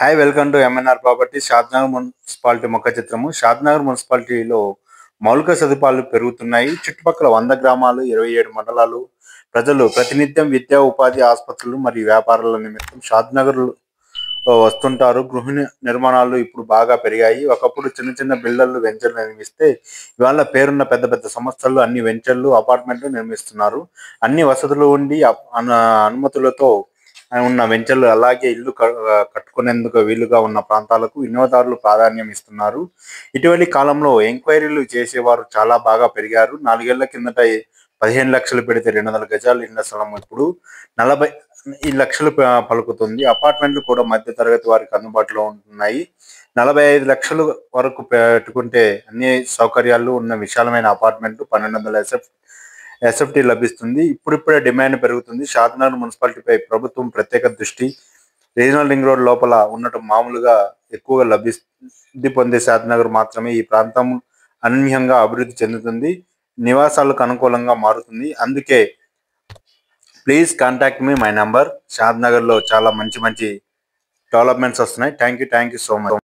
Hi welcome to MNR property Shadnagar municipality ముఖ చిత్రము. షాద్నగర్ మున్సిపాలిటీలో మౌలిక సదుపాయాలు పెరుగుతున్నాయి. చుట్టుపక్కల 100 గ్రామాలు, 27 మండలాలు ప్రజలు ప్రతినిత్యం విద్యా, ఉపాధి, ఆసుపత్రులు మరియు వ్యాపారాల నిమిత్తం షాద్నగర్ వస్తుంటారు. గృహ నిర్మాణాలు ఇప్పుడు బాగా పెరిగాయి. ఒకప్పుడు చిన్న చిన్న బిల్డర్లు వెంచర్లు నిర్మిస్తే ఇవాళ పేరున్న పెద్ద పెద్ద సంస్థలు అన్ని వెంచర్లు, అపార్ట్మెంట్లు నిర్మిస్తున్నారు. అన్ని వసతులు ఉండి అనుమతులతో ఉన్న వెంచర్లు అలాగే ఇల్లు కట్టుకునేందుకు వీలుగా ఉన్న ప్రాంతాలకు వినియోగదారులు ప్రాధాన్యం ఇస్తున్నారు. ఇటీవలి కాలంలో ఎంక్వైరీలు చేసేవారు చాలా బాగా పెరిగారు. 4 ఏళ్ల కిందట 15 లక్షలు పెడితే 200 గజాలు ఇళ్ల స్థలం ఇప్పుడు 40 లక్షలు పలుకుతుంది. అపార్ట్మెంట్లు కూడా మధ్య తరగతి వారికి అందుబాటులో ఉంటున్నాయి. 45 లక్షలు వరకు పెట్టుకుంటే అన్ని సౌకర్యాలు ఉన్న విశాలమైన అపార్ట్మెంట్లు 1200 ఎస్ఎఫ్టీ లభిస్తుంది. ఇప్పుడిప్పుడే డిమాండ్ పెరుగుతుంది. షాద్నగర్ మున్సిపాలిటీపై ప్రభుత్వం ప్రత్యేక దృష్టి రీజనల్ రింగ్ రోడ్ లోపల ఉండటం మామూలుగా ఎక్కువగా లభిస్తుంది పొందే షాద్నగర్ మాత్రమే ఈ ప్రాంతం అనూహ్యంగా అభివృద్ధి చెందుతుంది, నివాసాలకు అనుకూలంగా మారుతుంది. అందుకే please contact me my number. షాద్నగర్లో చాలా మంచి మంచి డెవలప్మెంట్స్ వస్తున్నాయి. Thank you so much.